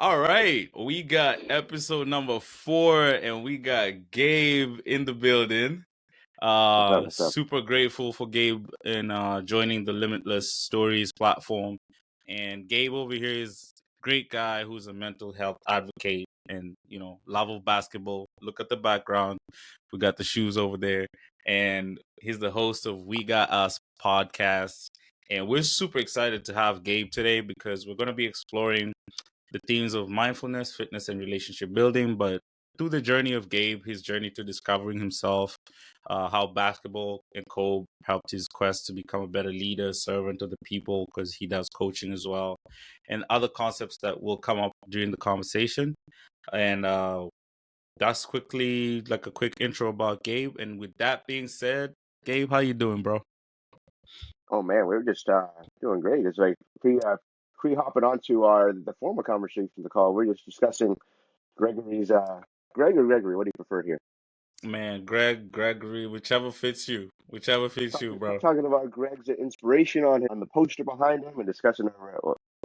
All right, we got episode number 4, and we got Gabe in the building. What's up? What's up? Super grateful for Gabe and joining the Limitless Stories platform. And Gabe over here is a great guy who's a mental health advocate and love of basketball. Look at the background. We got the shoes over there, and he's the host of We Got Us podcast. And we're super excited to have Gabe today because we're going to be exploring the themes of mindfulness, fitness, and relationship building, but through the journey of Gabe, his journey to discovering himself, how basketball and Kobe helped his quest to become a better leader, servant of the people, because he does coaching as well, and other concepts that will come up during the conversation. And that's quickly like a quick intro about Gabe. And with that being said, Gabe, how you doing, bro? Oh man, we're just doing great. It's like pre hopping onto the former conversation of the call. We're just discussing Gregory's Greg or Gregory. What do you prefer here? Man, Gregory, whichever fits you, Talking about Greg's inspiration on the poster behind him, and discussing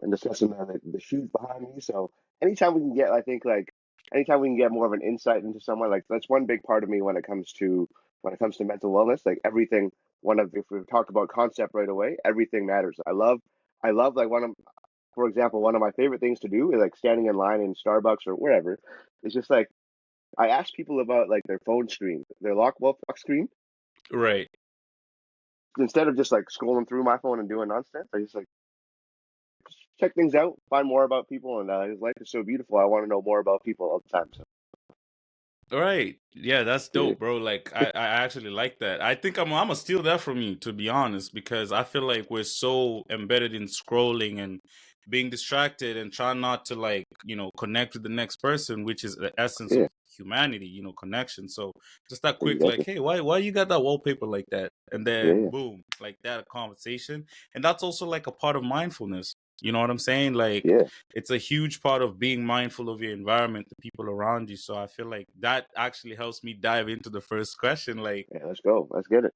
the shoes behind me. So anytime we can get, I think like anytime we can get more of an insight into someone, like that's one big part of me when it comes to mental wellness. Like everything, if we talk about concept right away, everything matters. I love like for example, one of my favorite things to do is like standing in line in Starbucks or wherever. It's just like I ask people about like their phone screen, their lock screen, Right. instead of just like scrolling through my phone and doing nonsense. I just like check things out, find more about people, and his life is so beautiful. I want to know more about people all the time. So All right. Yeah, that's yeah, dope, bro. Like I actually like that. I think I'm gonna steal that from you, to be honest, because I feel like we're so embedded in scrolling and being distracted and trying not to connect with the next person, which is the essence yeah, of humanity, connection. So just that quick, like, exactly. hey, why you got that wallpaper like that? And Yeah, then yeah, boom, like that conversation. And that's also like a part of mindfulness. You know what I'm saying? Like yeah, it's a huge part of being mindful of your environment, the people around you. So I feel like that actually helps me dive into the first question. Like, yeah. Let's go. Let's get it.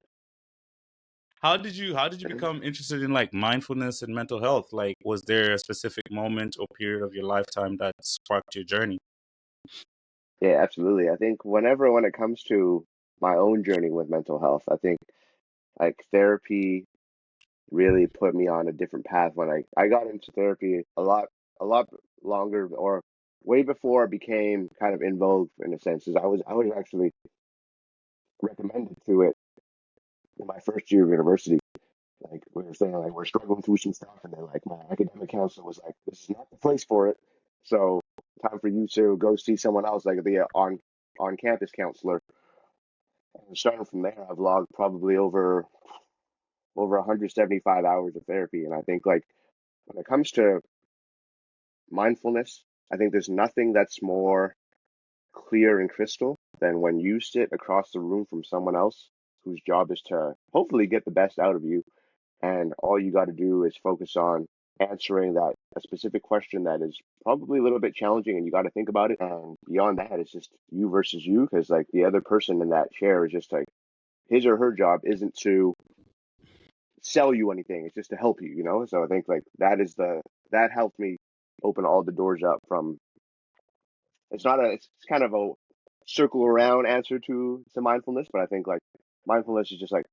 how did you become interested in like mindfulness and mental health? Like, was there a specific moment or period of your lifetime that sparked your journey? Yeah, absolutely. I think when it comes to my own journey with mental health, I think like therapy really put me on a different path when I got into therapy a lot longer or way before it became kind of in vogue in a sense. Is I was actually recommended to it in my first year of university. Like we were saying, like we're struggling through some stuff, and then like my academic counselor was like, "This is not the place for it. So time for you to go see someone else, like the on campus counselor." And starting from there, I've logged probably over 175 hours of therapy, and I think like when it comes to mindfulness, I think there's nothing that's more clear and crystal than when you sit across the room from someone else whose job is to hopefully get the best out of you, and all you got to do is focus on answering that a specific question that is probably a little bit challenging, and you got to think about it. And beyond that, it's just you versus you, because like the other person in that chair is just like his or her job isn't to sell you anything, it's just to help you. So I think like that helped me open all the doors up from. It's kind of a circle around answer to mindfulness, but I think like mindfulness is just like,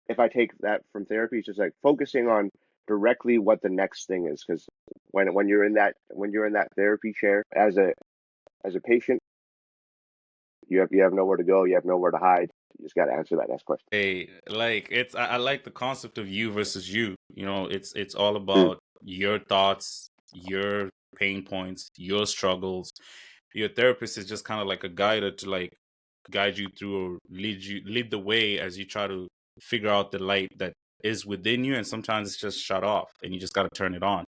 if I take that from therapy, it's just like focusing on directly what the next thing is. Because when you're in that therapy chair as a patient, you have nowhere to go, you have nowhere to hide. You just got to answer that next question. Hey, like I like the concept of you versus you. It's all Mm, about your thoughts, your pain points, your struggles. Your therapist is just kind of like a guide to like guide you through or lead the way as you try to figure out the light that is within you, and sometimes it's just shut off and you just got to turn it on.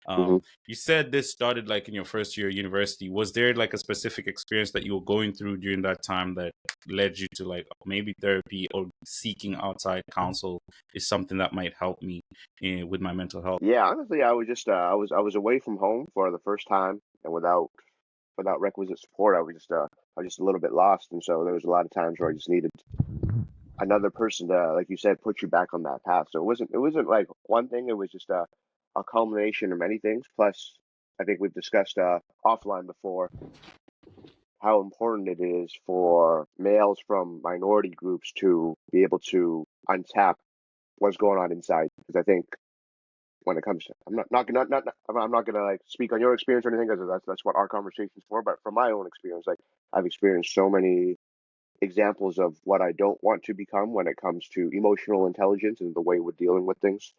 hmm You said this started like in your first year of university. Was there like a specific experience that you were going through during that time that led you to like maybe therapy or seeking outside counsel is something that might help me with my mental health? Yeah, honestly, I was away from home for the first time, and without requisite support, I was just a little bit lost, and so there was a lot of times where I just needed another person to, like you said, put you back on that path. So it wasn't like one thing. It was just a culmination of many things. Plus, I think we've discussed offline before how important it is for males from minority groups to be able to untap what's going on inside. Because I think when it comes to, I'm not gonna like speak on your experience or anything because that's what our conversation's for. But from my own experience, like I've experienced so many examples of what I don't want to become when it comes to emotional intelligence and the way we're dealing with things.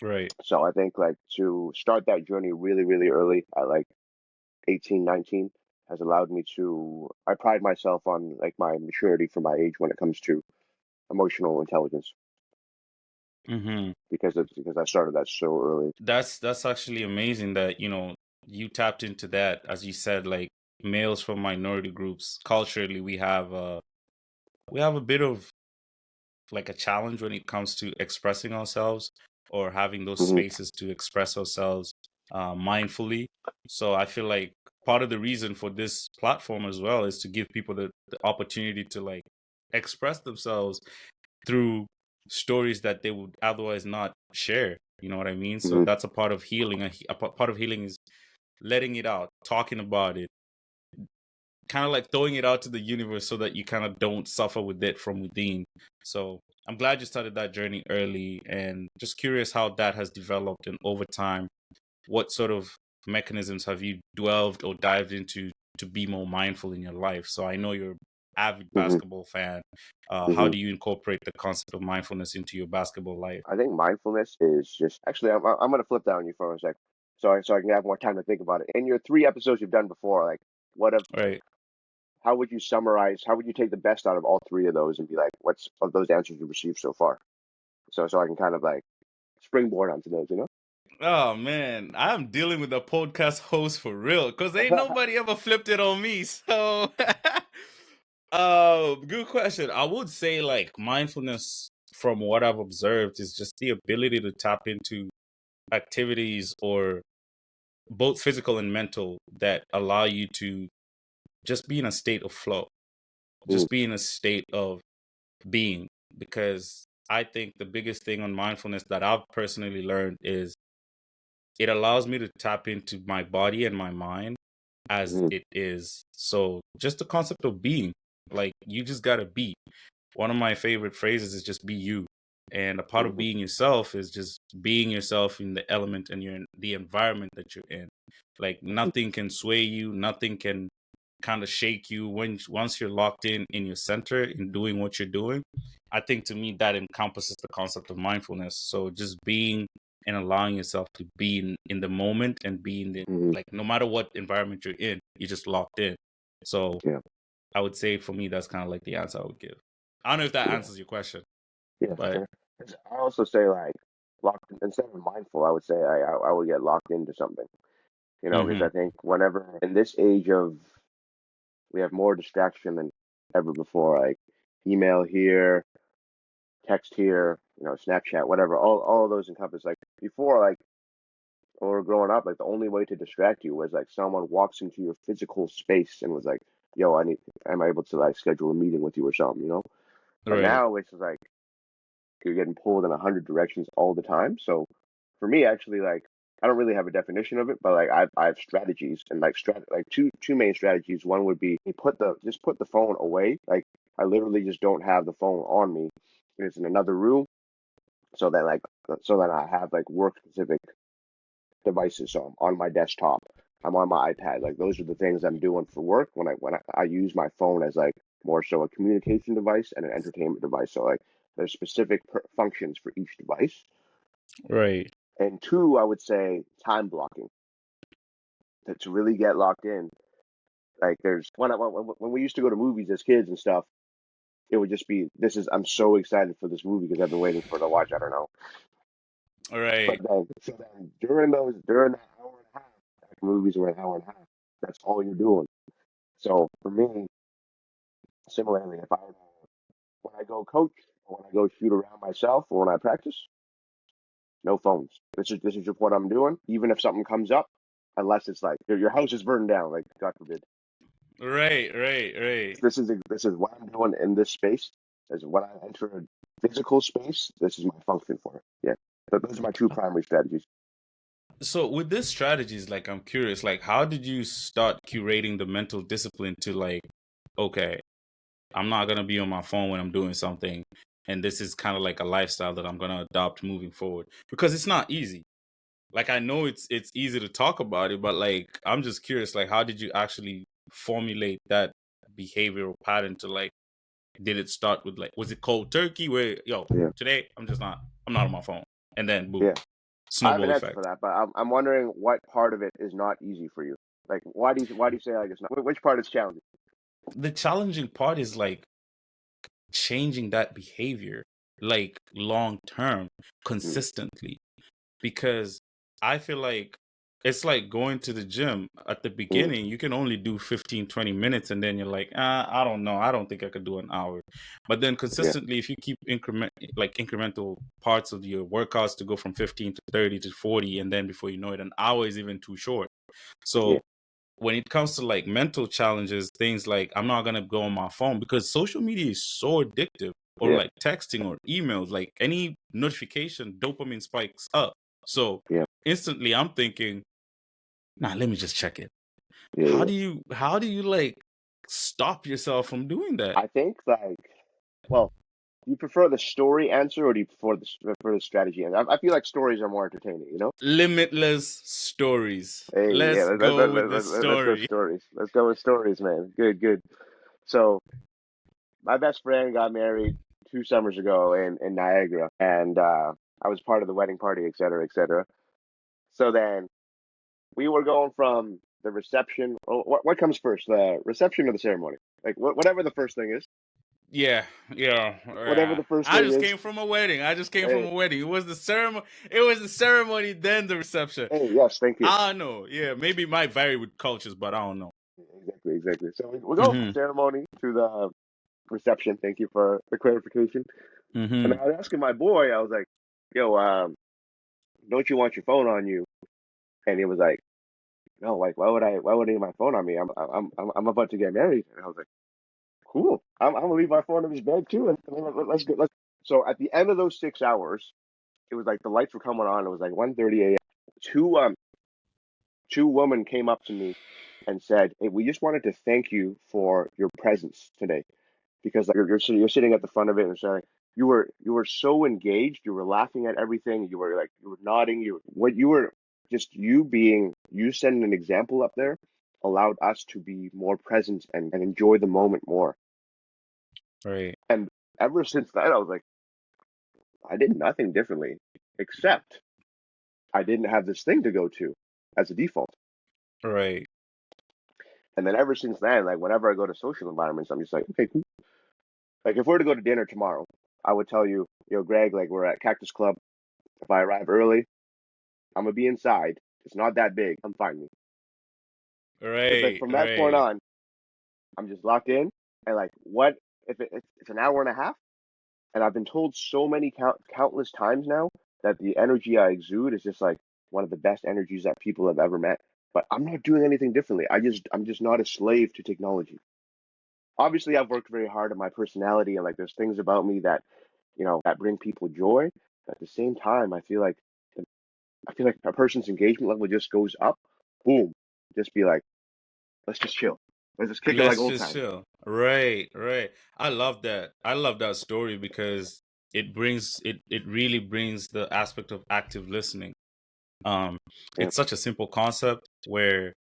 Right. So I think like to start that journey really, really early at like 18, 19 has allowed me to, I pride myself on like my maturity for my age when it comes to emotional intelligence Mm-hmm. because I started that so early. That's actually amazing that, you tapped into that. As you said, like males from minority groups, culturally we have a bit of like a challenge when it comes to expressing ourselves or having those Hmm. spaces to express ourselves mindfully. So I feel like part of the reason for this platform as well is to give people the opportunity to like express themselves through stories that they would otherwise not share. You know what I mean? So Hmm. that's a part of healing. Part of healing is letting it out, talking about it, kind of like throwing it out to the universe so that you kind of don't suffer with it from within. So I'm glad you started that journey early, and just curious how that has developed and over time, what sort of mechanisms have you delved or dived into to be more mindful in your life? So I know you're an avid Hmm. basketball fan. How Hmm. do you incorporate the concept of mindfulness into your basketball life? I think mindfulness is just actually I'm gonna flip that on you for a sec, so I can have more time to think about it. In your 3 episodes you've done before, like what if Right. how would you summarize? How would you take the best out of all three of those and be like, what's of those answers you've received so far? So I can kind of like springboard onto those, you know? Oh man, I'm dealing with a podcast host for real because ain't nobody ever flipped it on me. So, good question. I would say like mindfulness, from what I've observed, is just the ability to tap into activities or both physical and mental that allow you to just be in a state of flow, Mm, just be in a state of being. Because I think the biggest thing on mindfulness that I've personally learned is it allows me to tap into my body and my mind as mm, it is. So just the concept of being, like you just gotta be. One of my favorite phrases is just be you. And a part of mm, being yourself is just being yourself in the element and the environment that you're in. Like nothing can sway you, nothing can kind of shake you once you're locked in your center in doing what you're doing. I think to me that encompasses the concept of mindfulness. So just being and allowing yourself to be in the moment and be in the, mm. like, no matter what environment you're in, you're just locked in. So Yeah, I would say for me that's kind of like the answer I would give. I don't know if that yeah, answers your question, yeah, for but sure. 'Cause I also say like locked instead of mindful, I would say I would get locked into something, you know, because hmm I think whenever in this age of we have more distraction than ever before, like email here, text here, you know, Snapchat, whatever, all of those encompass like before, like when we were growing up, like the only way to distract you was like someone walks into your physical space and was like, "Yo, am I able to like schedule a meeting with you or something?" You know. But right, now it's like you're getting pulled in 100 directions all the time. So for me, actually, like I don't really have a definition of it, but like I have strategies and like like two main strategies. One would be just put the phone away. Like I literally just don't have the phone on me. It's in another room, so that like so that I have like work specific devices. So I'm on my desktop, I'm on my iPad. Like those are the things I'm doing for work when I use my phone as like more so a communication device and an entertainment device. So like there's specific functions for each device. right, And two, I would say time blocking to really get locked in. Like there's when we used to go to movies as kids and stuff, it would just be I'm so excited for this movie because I've been waiting for it to watch. I don't know. right, But then during that hour and a half, like movies were an hour and a half. That's all you're doing. So for me, similarly, if I when I go coach or when I go shoot around myself or when I practice, no phones. This is just what I'm doing. Even if something comes up, unless it's like your house is burned down, like God forbid. right, right, right. This is what I'm doing in this space. Is when I enter a physical space, this is my function for it. Yeah. So those are my two primary strategies. So with this strategies, like I'm curious, like how did you start curating the mental discipline to like, okay, I'm not gonna be on my phone when I'm doing something, and this is kind of like a lifestyle that I'm gonna adopt moving forward because it's not easy. Like I know it's easy to talk about it, but like I'm just curious, like how did you actually formulate that behavioral pattern to like did it start with like was it cold turkey where yo Yeah, today I'm not on my phone and then boom yeah. I have snowball an answer for effect. that, but I'm wondering what part of it is not easy for you. Like, why do you say like it's not? Which part is challenging? The challenging part is like changing that behavior like long term Mm, consistently because I feel like it's like going to the gym at the mm, beginning you can only do 15-20 minutes and then you're like I don't know, I don't think I could do an hour, but then yeah, consistently if you keep incremental parts of your workouts to go from 15 to 30 to 40 and then before you know it an hour is even too short. yeah, So when it comes to like mental challenges, things like I'm not gonna go on my phone because social media is so addictive, or yeah, like texting or emails, like any notification, dopamine spikes up. So yeah, instantly I'm thinking, nah, let me just check it. yeah, yeah. How do you like stop yourself from doing that? I think like, well, do you prefer the story answer or do you prefer the strategy answer? I feel like stories are more entertaining. You know? Limitless stories. Hey, yeah, Let's go with the let's go story. stories. Let's go with stories, man. Good, good. So my best friend got married 2 summers ago in Niagara, and I was part of the wedding party, et cetera, et cetera. So then we were going from the reception. Oh, what comes first, the reception or the ceremony? Like whatever the first thing is, Yeah, yeah, whatever yeah. the first I thing just is. came from a wedding. I just came from Hey, a wedding. It was the ceremony. It was the ceremony, then the reception. hey, yes, thank you. I don't know. Yeah, maybe it might vary with cultures, but I don't know. Exactly, exactly. So we go from Mm-hmm. ceremony to the reception. Thank you for the clarification. And Mm-hmm. I was asking my boy, I was like, "Yo, don't you want your phone on you?" And he was like, "No, like, why would I need my phone on me? I'm about to get married." And I was like, "Cool. I'm gonna leave my phone in this bed too, and let's go." Let's. So at the end of those 6 hours, it was like the lights were coming on. It was like 1:30 a.m. Two women came up to me and said, "Hey, we just wanted to thank you for your presence today because like you're sitting at the front of it and saying you were so engaged, you were laughing at everything, you were nodding, you were just you setting an example up there allowed us to be more present and enjoy the moment more." Right. And ever since that, I was like, I did nothing differently except I didn't have this thing to go to as a default. Right. And then ever since then, like whenever I go to social environments, I'm just like, okay, cool. Like if we were to go to dinner tomorrow, I would tell you, yo, Greg, like we're at Cactus Club. If I arrive early, I'm gonna be inside. It's not that big. I'm fine. Because like Right. from that point Right. on, I'm just locked in. And like, what if it's an hour and a half? And I've been told so many countless times now that the energy I exude is just like one of the best energies that people have ever met. But I'm not doing anything differently. I'm just not a slave to technology. Obviously, I've worked very hard on my personality and like there's things about me that that bring people joy. But at the same time, I feel like a person's engagement level just goes up. Boom, just be like, let's just chill. Let's just kick it like Let's old just times. chill. Right. Right. I love that. I love that story because it really brings the aspect of active listening. Um, Yeah, it's such a simple concept where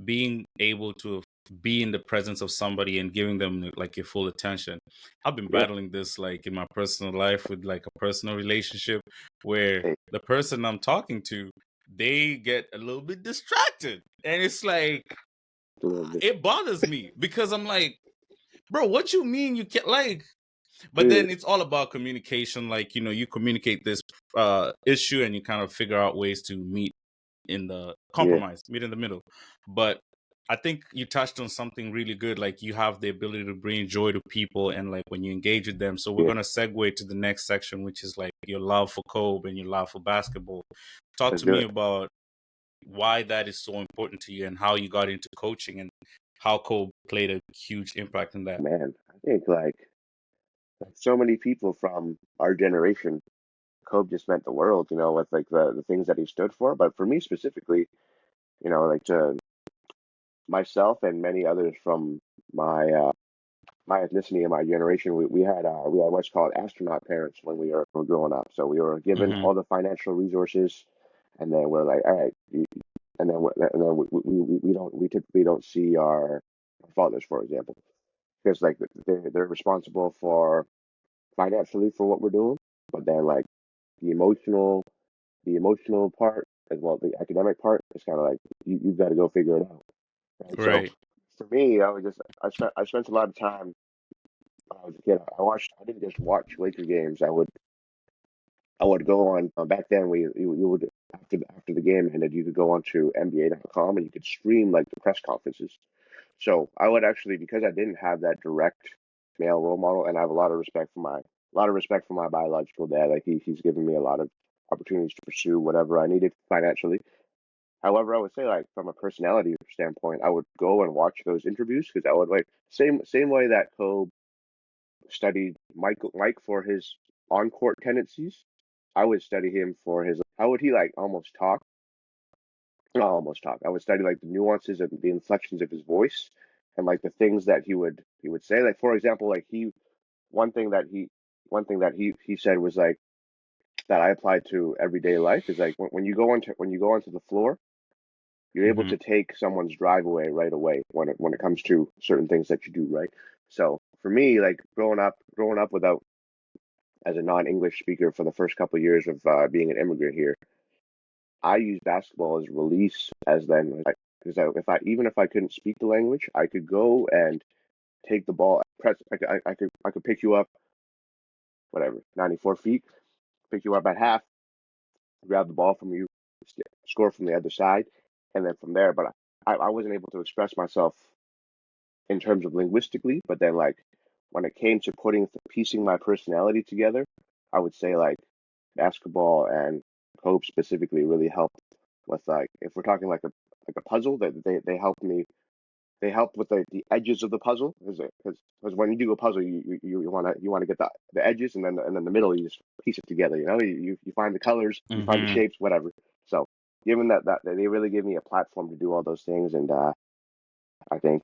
being able to be in the presence of somebody and giving them like your full attention. I've been yeah. battling this like in my personal life with like a personal relationship where Hey, the person I'm talking to, they get a little bit distracted. And it's like a little bit. it bothers me because I'm like, bro, what you mean you can't like but Yeah, then it's all about communication. Like, you communicate this issue and you kind of figure out ways to meet in the yeah, compromise, meet in the middle. But I think you touched on something really good. Like you have the ability to bring joy to people and like when you engage with them. So we're yeah. going to segue to the next section, which is like your love for Kobe and your love for basketball. Talk Let's to do me it, about why that is so important to you and how you got into coaching and how Kobe played a huge impact in that. man. I think like so many people from our generation, Kobe just meant the world, with like the things that he stood for. But for me specifically, like to myself and many others from my ethnicity and my generation, we had what's called astronaut parents when we were growing up. So we were given Mm-hmm. all the financial resources, and then we're like, all right, and then we typically don't see our fathers, for example, because like they're responsible for financially for what we're doing, but then like the emotional the emotional part as well as the academic part is kind of like you've got to go figure it out, right? So Right. for me, I spent a lot of time when I was a kid. I didn't just watch Laker games. I would go on back then. You would after the game ended, you could go on to NBA.com and you could stream like the press conferences. So I would actually, because I didn't have that direct male role model, and I have a lot of respect for my biological dad. Like he's given me a lot of opportunities to pursue whatever I needed financially. However, I would say like from a personality standpoint, I would go and watch those interviews because I would like same way that Kobe studied Mike for his on court tendencies. I would study him for his how would he like almost talk. Not almost talk. I would study like the nuances and the inflections of his voice and like the things that he would say. Like for example, like one thing that he one thing that he said was like that I applied to everyday life is like when you go onto the floor, you're able Mm-hmm. to take someone's driveway right away when it comes to certain things that you do, right? So for me, like growing up without as a non-English speaker for the first couple of years of being an immigrant here, I use basketball as release as then because if I couldn't speak the language, I could go and take the ball, press. I could pick you up, whatever, 94 feet, pick you up at half, grab the ball from you, score from the other side, and then from there. But I wasn't able to express myself in terms of linguistically, but then like when it came to piecing my personality together, I would say like basketball and Cope specifically really helped with like if we're talking like a puzzle that they helped me they help with the edges of the puzzle because when you do a puzzle you want to get the edges and then the middle you just piece it together, you find the colors, you find the Mm-hmm. shapes, whatever. So given that they really gave me a platform to do all those things, and I think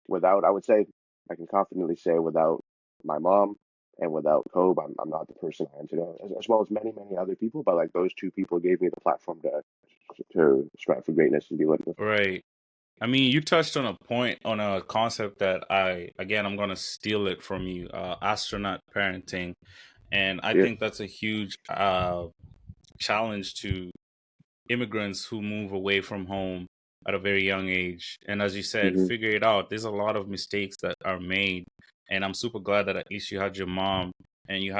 without, I would say, I can confidently say without my mom and without Kobe, I'm not the person I am today, as well as many other people. But like those two people gave me the platform to strive for greatness and be limitless. Right. I mean, you touched on a point on a concept that I'm going to steal it from you, astronaut parenting. And I Yeah. think that's a huge challenge to immigrants who move away from home at a very young age. And as you said, Hmm. figure it out. There's a lot of mistakes that are made. And I'm super glad that at least you had your mom and you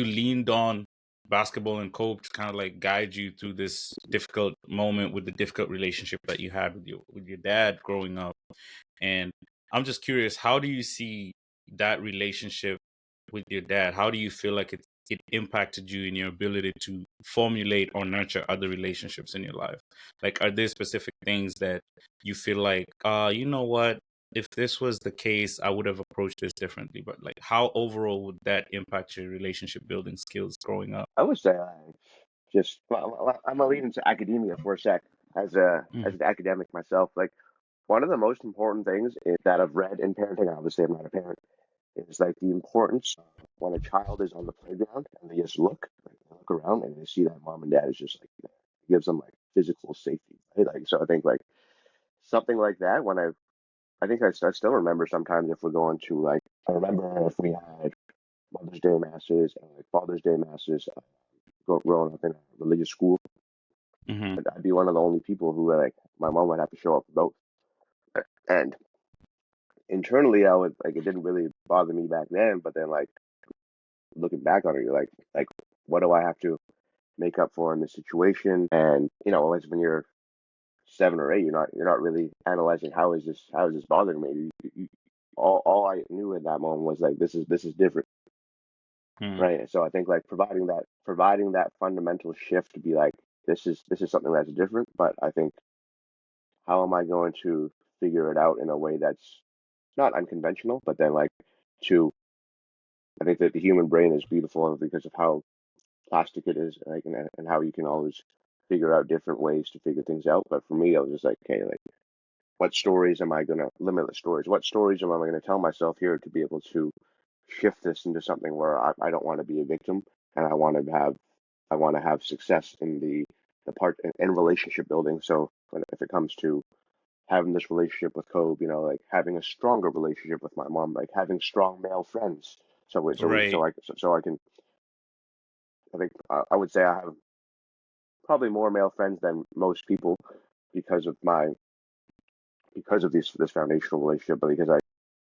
leaned on basketball and cope to kind of like guide you through this difficult moment with the difficult relationship that you had with your dad growing up. And I'm just curious, how do you see that relationship with your dad? How do you feel like it impacted you in your ability to formulate or nurture other relationships in your life? Like, are there specific things that you feel like, you know what? If this was the case, I would have approached this differently. But like, how overall would that impact your relationship building skills growing up? I would say well, I'm gonna lead into academia for a sec as Mm-hmm. an academic myself. Like one of the most important things that I've read in parenting, obviously I'm not a parent, is like the importance of when a child is on the playground and they just like they look around and they see that mom and dad is just like it gives them like physical safety, right? Like so I think like something like that when I think I still remember sometimes if we're going to like I remember if we had Mother's Day masses and like Father's Day masses growing up in a religious school, Mm-hmm. I'd be one of the only people who like my mom would have to show up for both. And internally I would like it didn't really bother me back then, but then like looking back on it, you're like what do I have to make up for in this situation? And always when you're 7 or 8, you're not really analyzing how is this bothering me. All I knew in that moment was like this is different, right? So I think like providing that fundamental shift to be like this is something that's different, but I think how am I going to figure it out in a way that's not unconventional, but then like to I think that the human brain is beautiful because of how plastic it is, like, and how you can always figure out different ways to figure things out. But for me, I was just like, okay, like, what stories am I gonna limitless stories? What stories am I gonna tell myself here to be able to shift this into something where I don't want to be a victim, and I want to have success in the part in relationship building. So if it comes to having this relationship with Kobe, like having a stronger relationship with my mom, like having strong male friends. Right. So I can, I think I would say I have probably more male friends than most people because of my because of this foundational relationship, but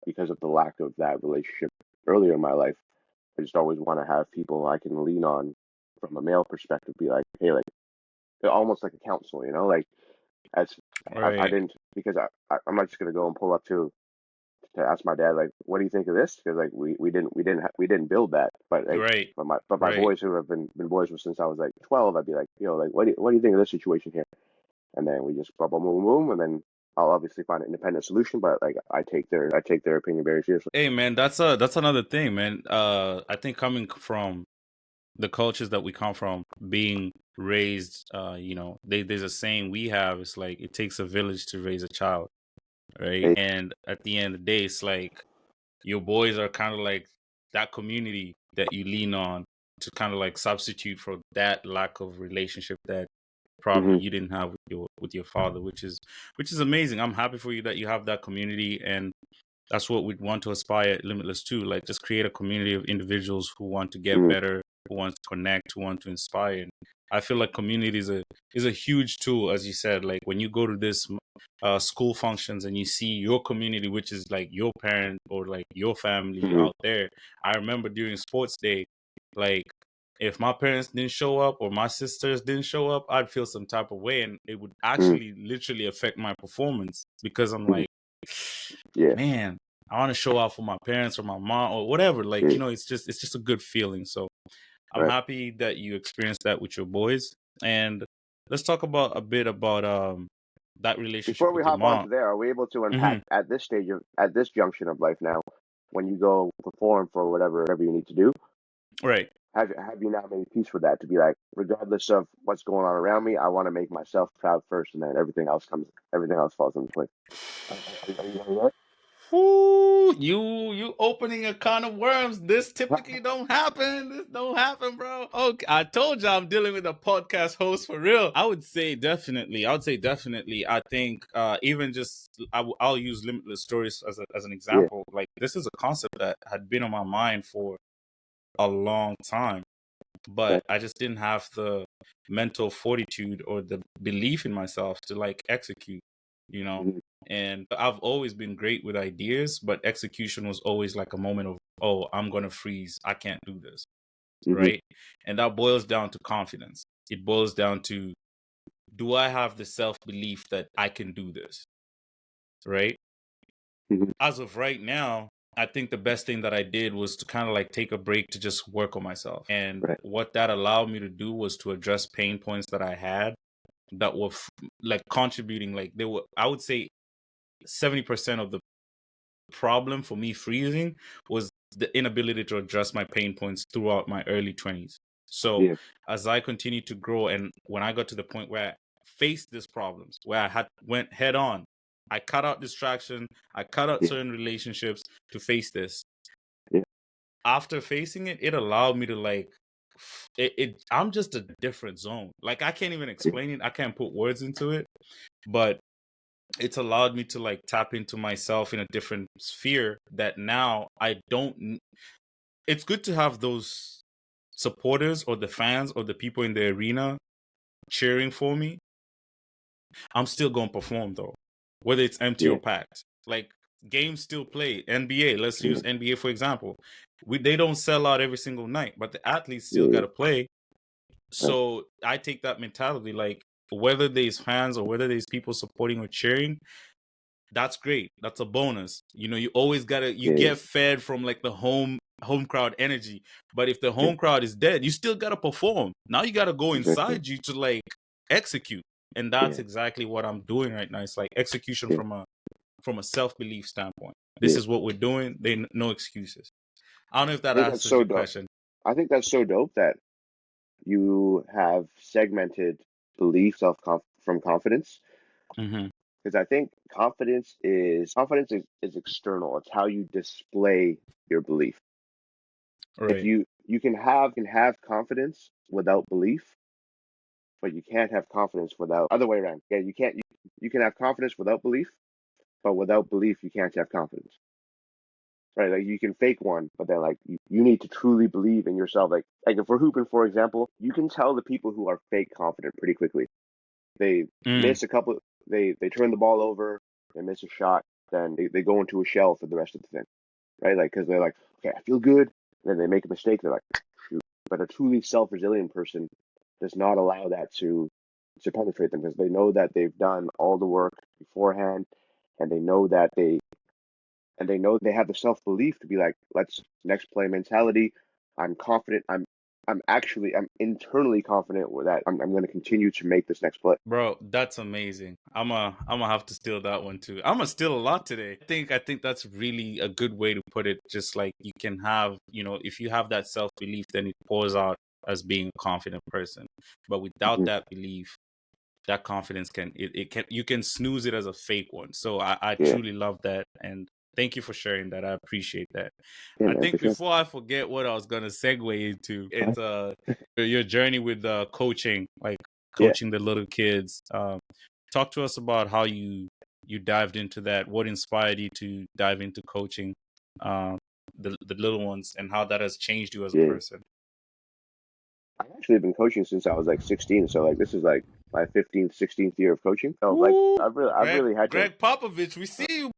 because of the lack of that relationship earlier in my life, I just always want to have people I can lean on from a male perspective, be like, hey, like almost like a counselor, like as I Right. didn't because I'm not just gonna go and pull up to ask my dad like, what do you think of this? Because like we didn't build that, but like Right. but my Right. boys who have been boys since I was like 12, I'd be like, like what do you think of this situation here? And then we just boom boom boom boom, and then I'll obviously find an independent solution, but like I take their opinion very seriously. Hey man, that's another thing, man. I think coming from the cultures that we come from, being raised, there's a saying we have. It's like it takes a village to raise a child, right? Hey, And at the end of the day, it's like your boys are kind of like that community that you lean on to kind of like substitute for that lack of relationship that probably mm-hmm, you didn't have with your father, which is amazing. I'm happy for you that you have that community, and that's what we want to aspire at Limitless too. Like just create a community of individuals who want to get mm-hmm, better, who want to connect, who want to inspire. And I feel like community is a huge tool, as you said. Like when you go to this school functions and you see your community, which is like your parent or like your family mm-hmm, out there. I remember during sports day, like if my parents didn't show up or my sisters didn't show up, I'd feel some type of way, and it would mm-hmm, actually literally affect my performance because I'm mm-hmm. like, Yeah, man, I want to show out for my parents or my mom or whatever. Like, yeah, it's just a good feeling. So I'm right. happy that you experienced that with your boys. And let's talk about a bit about that relationship Before we with your hop mom. onto there, are we able to Hmm. unpack at this stage of at this junction of life now, when you go perform for whatever you need to do? Right. Have you now made peace with that to be like, regardless of what's going on around me, I want to make myself proud first, and then everything else falls into place. Are you there Ooh, you opening a can of worms. This typically don't happen. This don't happen, bro. Okay, I told you I'm dealing with a podcast host for real. I would say definitely. I would say definitely. I think even just I'll use limitless stories as an Yeah, example. Like this is a concept that had been on my mind for a long time, okay. but I just didn't have the mental fortitude or the belief in myself to like execute, you know. Mm-hmm, And I've always been great with ideas, but execution was always like a moment of, oh, I'm gonna freeze. I can't do this, mm-hmm, right? And that boils down to confidence. It boils down to, do I have the self belief that I can do this, right? mm-hmm, As of right now, I think the best thing that I did was to kind of like take a break to just work on myself. And right. what that allowed me to do was to address pain points that I had that were like contributing, like they were, I would say 70% of the problem for me freezing was the inability to address my pain points throughout my early 20s. So Yeah, as I continued to grow, and when I got to the point where I faced these problems, where I had went head on, I cut out distraction, I cut out yeah, certain relationships to face this. yeah, After facing it, it allowed me to like I'm just a different zone. Like I can't even yeah, explain it. I can't put words into it, but it's allowed me to like tap into myself in a different sphere that now I don't. It's good to have those supporters or the fans or the people in the arena cheering for me. I'm still going to perform though, whether it's empty or yeah, packed. Like games still play. NBA, let's yeah, use NBA for example. They don't sell out every single night, but the athletes still yeah, got yeah, to play. right. So I take that mentality, like whether there's fans or whether there's people supporting or cheering, that's great. That's a bonus. You always gotta you Yeah, yeah, get fed from like the home crowd energy. But if the yeah, home crowd is dead, you still gotta perform. Now you gotta go exactly. inside you to like execute. And that's Yeah, exactly what I'm doing right now. It's like execution yeah, from a self-belief standpoint. This yeah. is what we're doing. They no excuses. I don't know if I that think that's answers so your dope. question. I think that's so dope that you have segmented belief from confidence. Mm-hmm. Because I think confidence is external. It's how you display your belief. If Right. you can have confidence without belief, but you can't have confidence without other way around. Yeah, you can have confidence without belief, but without belief you can't have confidence. Right? Like you can fake one, but then like you need to truly believe in yourself. Like if we're hooping, for example, you can tell the people who are fake confident pretty quickly. They Mm. miss a couple they turn the ball over, they miss a shot, then they go into a shell for the rest of the thing. Right? Like because they're like, okay, I feel good, and then they make a mistake, they're like, shoot. But a truly self-resilient person does not allow that to penetrate them because they know that they've done all the work beforehand, and they know they have the self belief to be like, let's next play mentality. I'm confident. I'm internally confident with that. I'm going to continue to make this next play. Bro, that's amazing. I'm gonna have to steal that one too. I'm gonna steal a lot today. I think that's really a good way to put it. Just like you can have, if you have that self belief, then it pours out as being a confident person. But without Hmm. that belief, that confidence it can you can snooze it as a fake one. So I Yeah, truly love that, and thank you for sharing that. I appreciate that. yeah, I man, for think sure. before I forget what I was gonna segue into, Fine. it's your journey with coaching, like Yeah, coaching the little kids. Talk to us about how you dived into that. What inspired you to dive into coaching the little ones, and how that has changed you as a yeah. person. I've actually been coaching since I was like 16. So like this is like my 15th, 16th year of coaching. So like Ooh, I've really had to. Greg Popovich, we see you.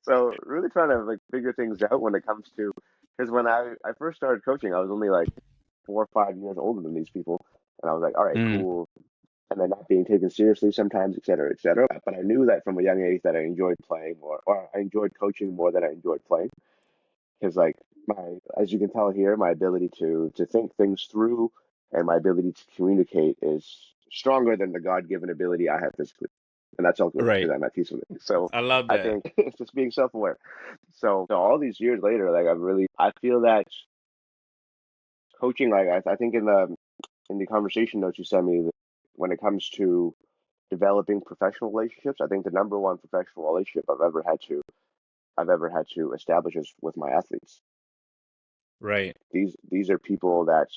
So really trying to like figure things out when it comes to because when I first started coaching, I was only like 4 or 5 years older than these people, and I was like, all right, Mm, cool. And then not being taken seriously sometimes, et cetera, et cetera. But I knew that from a young age that I enjoyed playing more, or I enjoyed coaching more than I enjoyed playing. Because like as you can tell here, my ability to think things through and my ability to communicate is stronger than the God-given ability I have physically. And that's ultimately right. because I'm at peace with it. So I love I that. think it's just being self-aware. So all these years later, like I feel that coaching, like I think in the conversation notes you sent me, when it comes to developing professional relationships, I think the number one professional relationship I've ever had to establish is with my athletes. Right. These are people that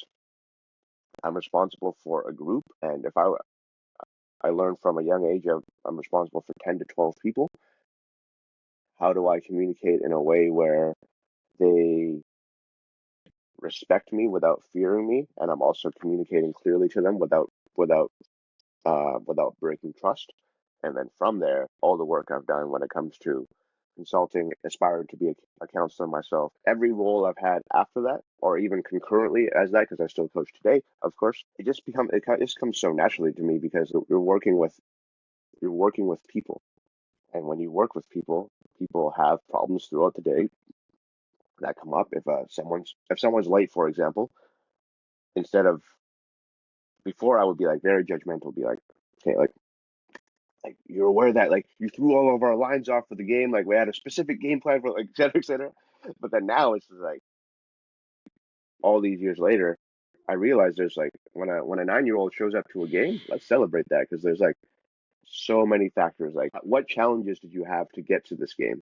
I'm responsible for a group, and if I learned from a young age of I'm responsible for 10 to 12 people, how do I communicate in a way where they respect me without fearing me, and I'm also communicating clearly to them without breaking trust. And then from there, all the work I've done when it comes to consulting, aspiring to be a counselor myself, every role I've had after that, or even concurrently as that, because I still coach today, of course, it just comes so naturally to me because you're working with people, and when you work with people, people have problems throughout the day that come up. If someone's late, for example, instead of before I would be like very judgmental, be okay, like you're aware that like you threw all of our lines off for the game, like we had a specific game plan for like et cetera, et cetera. But then now it's just like all these years later, I realize there's like when a 9-year-old shows up to a game, let's celebrate that because there's like so many factors. Like what challenges did you have to get to this game?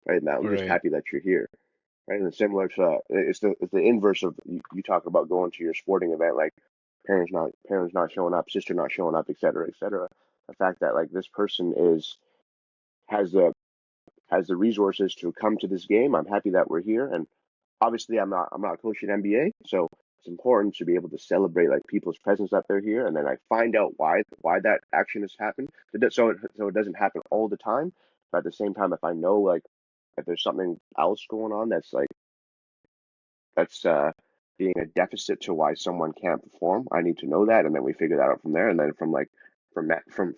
Right now, I'm just Right. happy that you're here. Right, and similar to it's the inverse of you talk about going to your sporting event, like parents not showing up, sister not showing up, et cetera, et cetera. The fact that like this person is has the has the resources to come to this game. I'm happy that we're here, and obviously I'm not coaching NBA, so it's important to be able to celebrate like people's presence that they're here, and then I find out why that action has happened, so it doesn't happen all the time. But at the same time, if I know like if there's something else going on that's being a deficit to why someone can't perform, I need to know that, and then we figure that out from there. And then from like from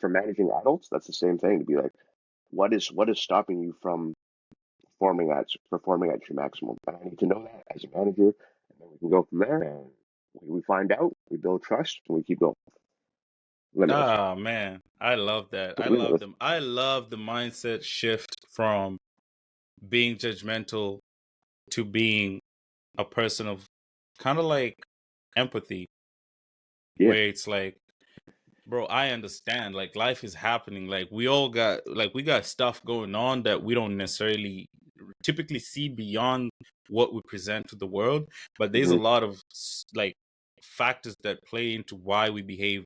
managing adults, that's the same thing to be like, what is stopping you from performing at your maximum. And I need to know that as a manager, and then we can go from there. And we find out, we build trust, and we keep going. Limitless, Ah, man, I love that. I love limitless. them. I love the mindset shift from being judgmental to being a person of kind of like empathy, Yeah. where it's like, bro, I understand. Like life is happening. Like we all got we got stuff going on that we don't necessarily typically see beyond what we present to the world. But there's a Hmm. lot of like factors that play into why we behave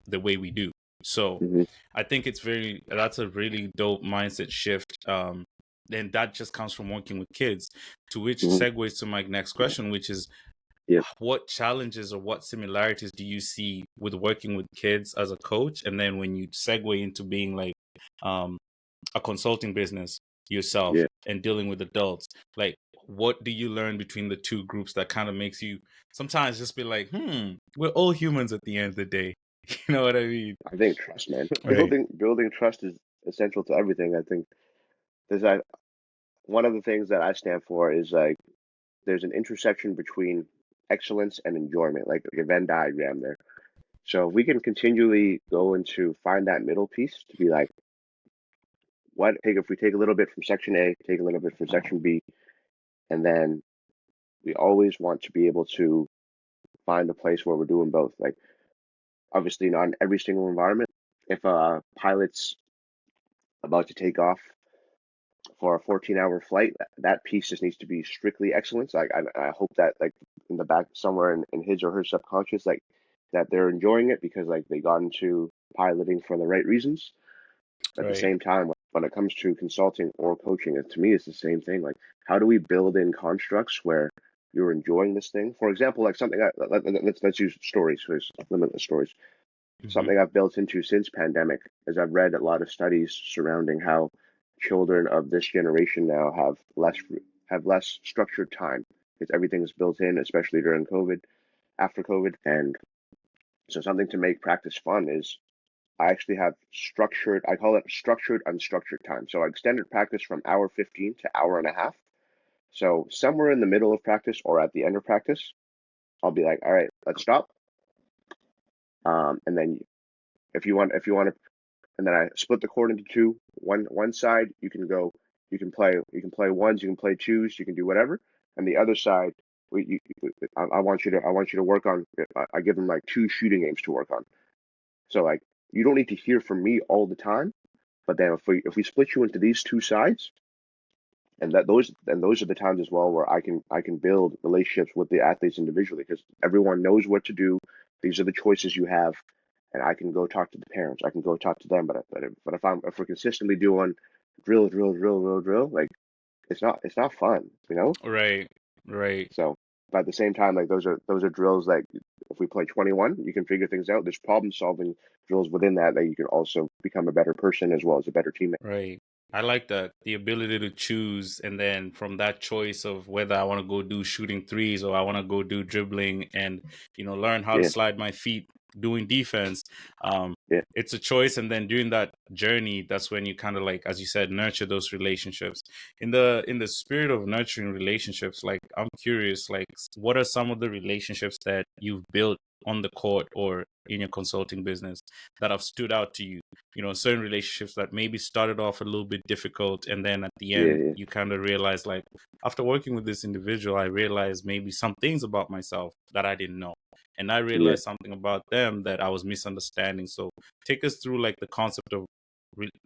the way we do. So Hmm. I think that's a really dope mindset shift. And that just comes from working with kids, to which Hmm. segues to my next question, which is Yeah. what challenges or what similarities do you see with working with kids as a coach, and then when you segue into being like um, a consulting business yourself Yeah. and dealing with adults, like what do you learn between the two groups that kind of makes you sometimes just be like, we're all humans at the end of the day. You know what I mean? I think trust, man. Right. Building trust is essential to everything. I think there's that one of the things that I stand for is like there's an intersection between excellence and enjoyment, like a Venn diagram there. So if we can continually go into find that middle piece to be like, what take if we take a little bit from section A, take a little bit from section B, and then we always want to be able to find a place where we're doing both. Like obviously not in every single environment. If a pilot's about to take off for a 14-hour flight, that piece just needs to be strictly excellence. Like I hope that like in the back somewhere in his or her subconscious, like that they're enjoying it because like they got into piloting for the right reasons. At the Right. same time, when it comes to consulting or coaching, to me, it's the same thing. Like, how do we build in constructs where you're enjoying this thing? For example, like something let's use stories, because limitless stories. Hmm. Something I've built into since pandemic is I've read a lot of studies surrounding how children of this generation now have less structured time because everything is built in, especially during COVID, after COVID, and so something to make practice fun is I actually have structured, I call it structured, unstructured time. So I extended practice from hour 15 to hour and a half. So somewhere in the middle of practice or at the end of practice, I'll be like, all right, let's stop. And then if you want to, and then I split the chord into two. One side you can go, you can play ones, you can play twos, you can do whatever. And the other side, I want you to, work on. I give them like two shooting aims to work on. So like, you don't need to hear from me all the time. But then if we split you into these two sides, and those are the times as well where I can build relationships with the athletes individually because everyone knows what to do. These are the choices you have, and I can go talk to the parents. I can go talk to them. But if we're consistently doing drill, like it's not fun, you know. Right. Right. So, but at the same time, like those are drills like if we play 21, you can figure things out. There's problem solving drills within that that you can also become a better person as well as a better teammate. Right. I like that. The ability to choose, and then from that choice of whether I want to go do shooting threes or I want to go do dribbling and, learn how to Yeah, slide my feet doing defense. Um, yeah, it's a choice. And then during that journey, that's when you kind of like, as you said, nurture those relationships. In the spirit of nurturing relationships, like I'm curious, like what are some of the relationships that you've built on the court or in your consulting business that have stood out to you? Certain relationships that maybe started off a little bit difficult, and then at the yeah, end yeah, you kind of realize, like, after working with this individual, I realized maybe some things about myself that I didn't know, and I yeah. realized something about them that I was misunderstanding. So take us through like the concept of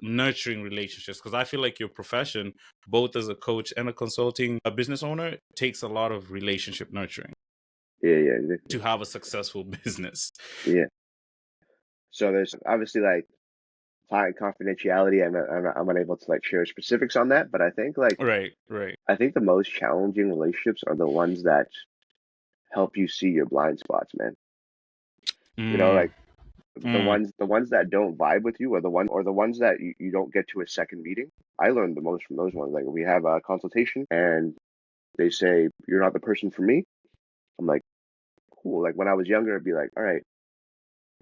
nurturing relationships, because I feel like your profession, both as a coach and a business owner, takes a lot of relationship nurturing Yeah, yeah, exactly. to have a successful business. Yeah. So there's obviously like client confidentiality. I'm unable to like share specifics on that, but Right. Right. I think the most challenging relationships are the ones that help you see your blind spots, man. You know, mm, like mm, the ones that don't vibe with you, or the ones that you don't get to a second meeting. I learned the most from those ones. Like we have a consultation and they say you're not the person for me. I'm like, cool. Like when I was younger, I'd be like, all right,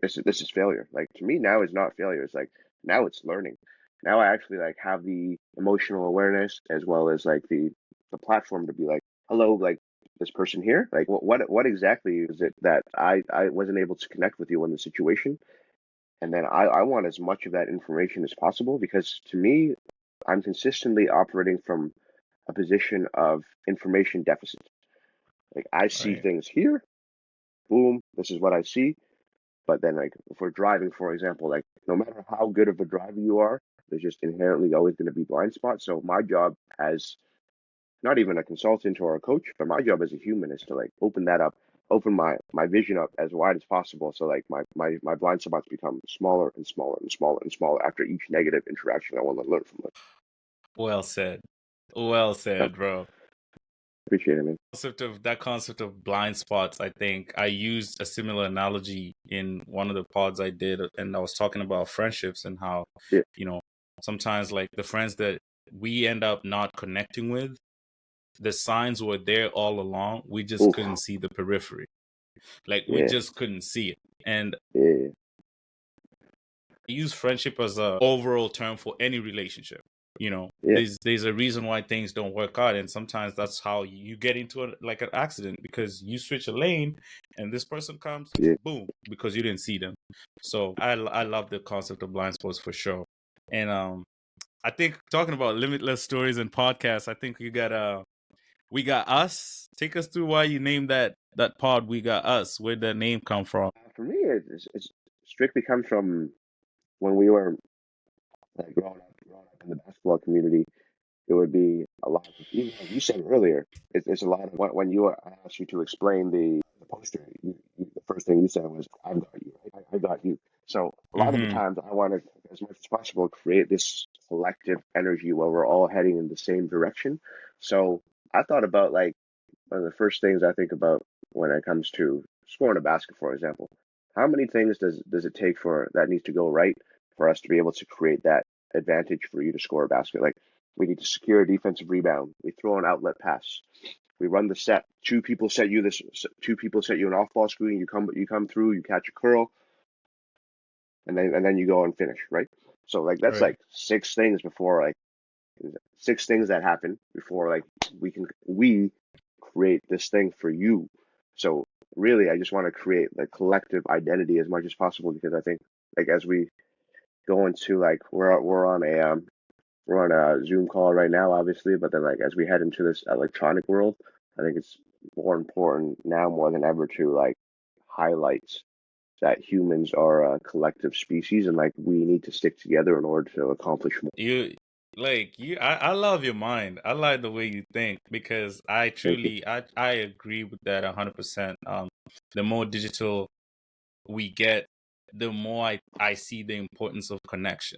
this is failure. Like to me now is not failure. It's like now it's learning. Now I actually like have the emotional awareness as well as like the platform to be like, hello, like this person here. Like what exactly is it that I wasn't able to connect with you in the situation? And then I want as much of that information as possible because to me, I'm consistently operating from a position of information deficit. Like I see Right. things here, boom, this is what I see. But then like if we're driving, for example, like no matter how good of a driver you are, there's just inherently always going to be blind spots. So my job as not even a consultant or a coach, but my job as a human is to like open that up, open my vision up as wide as possible. So like my blind spots become smaller and smaller and smaller and smaller after each negative interaction I want to learn from them. Well said. Well Yeah, said, bro. appreciate it, man. Concept of blind spots, I think I used a similar analogy in one of the pods I did, and I was talking about friendships and how, Yeah. you know, sometimes like the friends that we end up not connecting with, the signs were there all along. We just Oof. couldn't see the periphery. Like we Yeah. just couldn't see it. And Yeah. I use friendship as a overall term for any relationship. You know, Yeah. there's a reason why things don't work out, and sometimes that's how you get into like an accident because you switch a lane, and this person comes, Yeah. boom, because you didn't see them. So I love the concept of blind spots for sure. And I think talking about limitless stories and podcasts, I think we got us. Take us through why you named that pod. We got us. Where'd that name come from? For me, it's strictly comes from when we were like growing up in the basketball community. It would be a lot of, even like you said earlier, it's a lot of when I asked you to explain the poster, the first thing you said was, I've got you, right? I got you. So a lot of the Mm-hmm. times I want to, as much as possible, create this collective energy where we're all heading in the same direction. So I thought about like one of the first things I think about when it comes to scoring a basket, for example. How many things does it take for that needs to go right for us to be able to create that advantage for you to score a basket? Like we need to secure a defensive rebound. We throw an outlet pass. We run the set. Two people set you this. Two people set you an off-ball screen. You come through. You catch a curl, and then you go and finish. Right. So like that's Right. like six things that happen before like we create this thing for you. So really, I just want to create the collective identity as much as possible because I think like as we go into like we're on a Zoom call right now, obviously, but then like as we head into this electronic world, I think it's more important now more than ever to like highlight that humans are a collective species and like we need to stick together in order to accomplish more. I love your mind. I like the way you think because I Thank you. truly I agree with that 100%. The more digital we get, the more I see the importance of connection,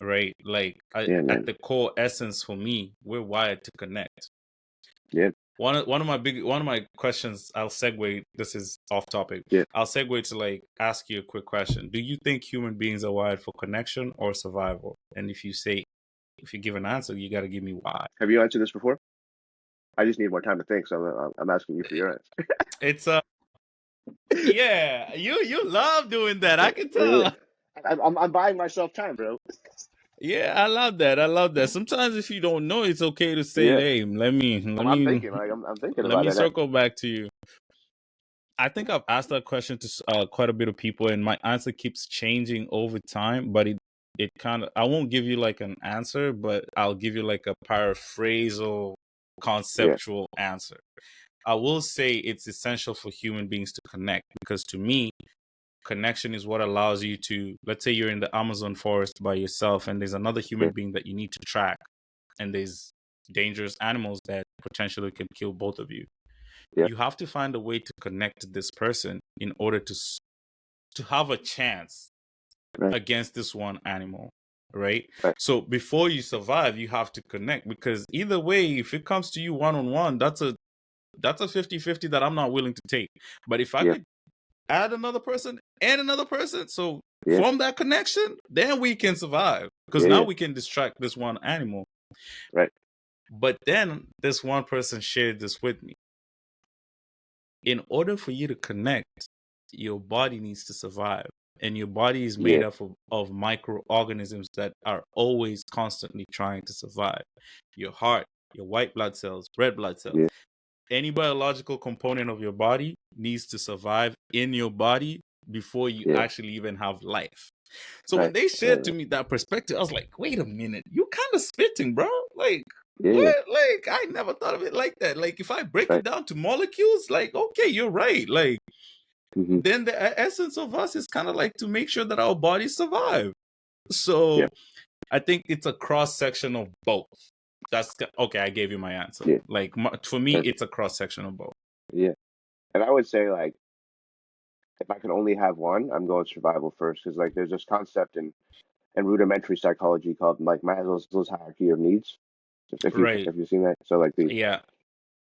right? Like Yeah, at man. the core essence for me, we're wired to connect. Yeah, One of my questions, I'll segue, this is off topic. yeah. I'll segue to like ask you a quick question. Do you think human beings are wired for connection or survival? And if you give an answer, you got to give me why. Have you answered this before? I just need more time to think, so I'm asking you for your It's yeah, you love doing that. I answer. can Yeah. tell. I'm buying myself time, bro. Yeah, I love that. I love that. Sometimes if you don't know, it's okay to say, Yeah, "Hey, I'm thinking, like I'm thinking let about me it. And circle back to you." I think I've asked that question to quite a bit of people, and my answer keeps changing over time. But it kind of I won't give you like an answer, but I'll give you like a paraphrasal, yeah, conceptual answer. I will say it's essential for human beings to connect because to me, connection is what allows you to, let's say you're in the Amazon forest by yourself and there's another yeah, human being that you need to track, and there's dangerous animals that potentially can kill both of you. yeah, You have to find a way to connect this person in order to have a chance right, against this one animal, right? right, So before you survive, you have to connect because either way, if it comes to you one on one, that's a 50-50 that I'm not willing to take. But if I yeah, could add another person and another person, so yeah, form that connection, then we can survive because yeah, now yeah, we can distract this one animal. right, But then this one person shared this with me. In order for you to connect, your body needs to survive. And your body is made yeah, up of microorganisms that are always constantly trying to survive. Your heart, your white blood cells, red blood cells, yeah, any biological component of your body needs to survive in your body before you yeah, actually even have life. So when right, they shared to me that perspective, I was like, wait a minute, you kind of spitting, bro. Like, Yeah, What? Like, I never thought of it like that. Like, if I break it right. down to molecules, like, okay, you're right. Like, Hmm. then the essence of us is kind of like to make sure that our bodies survive. Yeah, So I think it's a cross section of both. That's okay. I gave you my answer. yeah, Like, for me, perfect. it's a cross section of both. Yeah, and I would say like if I could only have one, I'm going survival first because like there's this concept in rudimentary psychology called like Maslow's hierarchy of needs. Right. If you've seen that, so like Yeah.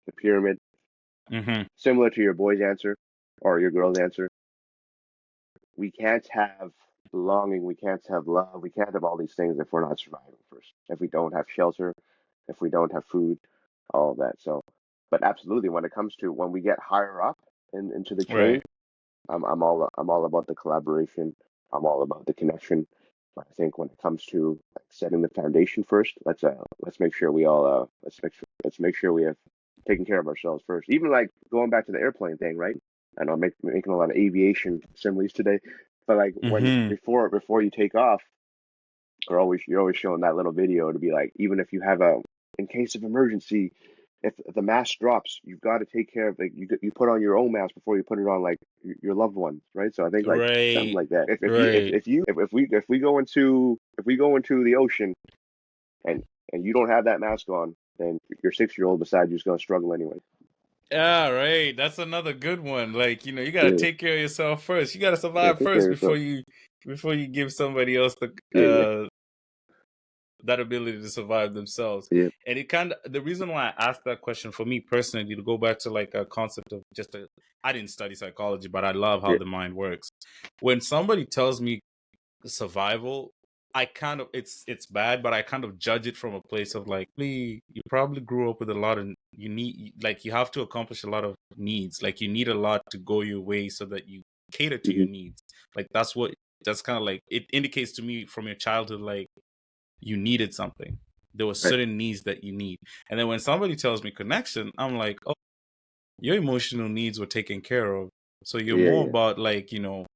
the pyramid, Mm-hmm. similar to your boy's answer or your girl's answer. We can't have belonging, we can't have love, we can't have all these things if we're not surviving first. If we don't have shelter, if we don't have food, all of that. So, but absolutely, when it comes to when we get higher up into the chain, Right. I'm all about the collaboration. I'm all about the connection. But I think when it comes to like setting the foundation first, let's make sure we all let's make sure we have taken care of ourselves first. Even like going back to the airplane thing, right? I know I'm making a lot of aviation similes today, but like when Mm-hmm. before you take off, you're always showing that little video to be like, even if you have a in case of emergency, if the mask drops, you've got to take care of like you put on your own mask before you put it on like your loved ones, right? So I think like something Right. like that. Right. If we go into the ocean and you don't have that mask on, then your 6 year old beside you is gonna struggle anyway. Yeah, right. That's another good one. Like, you gotta Yeah, take care of yourself first. You gotta yeah, survive take care first of yourself. before you give somebody else the Yeah, yeah, that ability to survive themselves. yeah, And it kind of the reason why I asked that question for me personally to go back to like a concept of I didn't study psychology, but I love how yeah. the mind works. When somebody tells me survival, I kind of it's bad, but I kind of judge it from a place of like, you probably grew up with a lot of you need like you have to accomplish a lot of needs. Like you need a lot to go your way so that you cater to Hmm. your needs. Like that's kind of like it indicates to me from your childhood like you needed something. There were Right. certain needs that you need. And then when somebody tells me connection, I'm like, oh, your emotional needs were taken care of. So you're Yeah, more yeah, about like,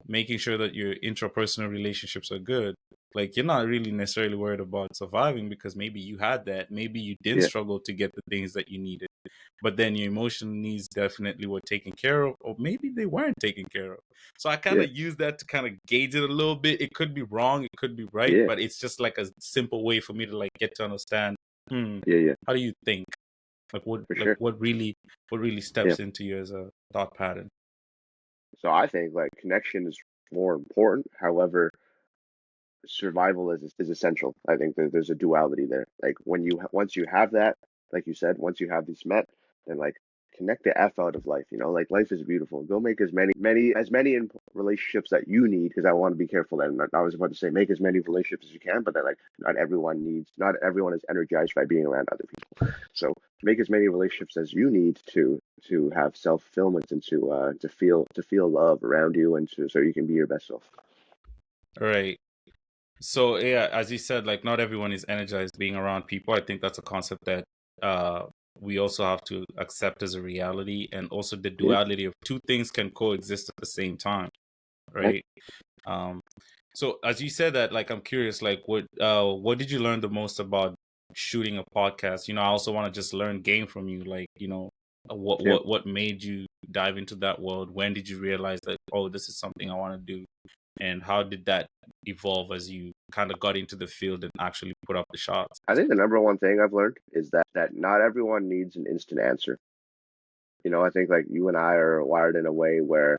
making sure that your intrapersonal relationships are good. Like you're not really necessarily worried about surviving because maybe you had that. Maybe you did yeah, struggle to get the things that you needed. But then your emotional needs definitely were taken care of, or maybe they weren't taken care of. So I kind yeah, of use that to kind of gauge it a little bit. It could be wrong, it could be right, yeah, but it's just like a simple way for me to like get to understand, yeah, yeah, how do you think? for sure. What really Yeah. steps into you as a thought pattern? So I think like connection is more important. However, survival is essential. I think that there's a duality there. Like when once you have that, like you said, once you have these met, then like connect the f out of life. You know, like life is beautiful. Go make as many in relationships that you need. Because I want to be careful. That I was about to say make as many relationships as you can, but then like not everyone is energized by being around other people. So make as many relationships as you need to have self fulfillment and to feel love around you and so you can be your best self. Right. So yeah, as you said, like not everyone is energized being around people. I think that's a concept that uh we also have to accept as a reality, and also the Yeah, duality of two things can coexist at the same time, right. right? Um so as you said that, like I'm curious, like what did you learn the most about shooting a podcast? I also want to just learn game from you, like, Yeah. what made you dive into that world? When did you realize that, oh, this is something I want to do? And how did that evolve as you kind of got into the field and actually put up the shots? I think the number one thing I've learned is that not everyone needs an instant answer. You know, I think like you and I are wired in a way where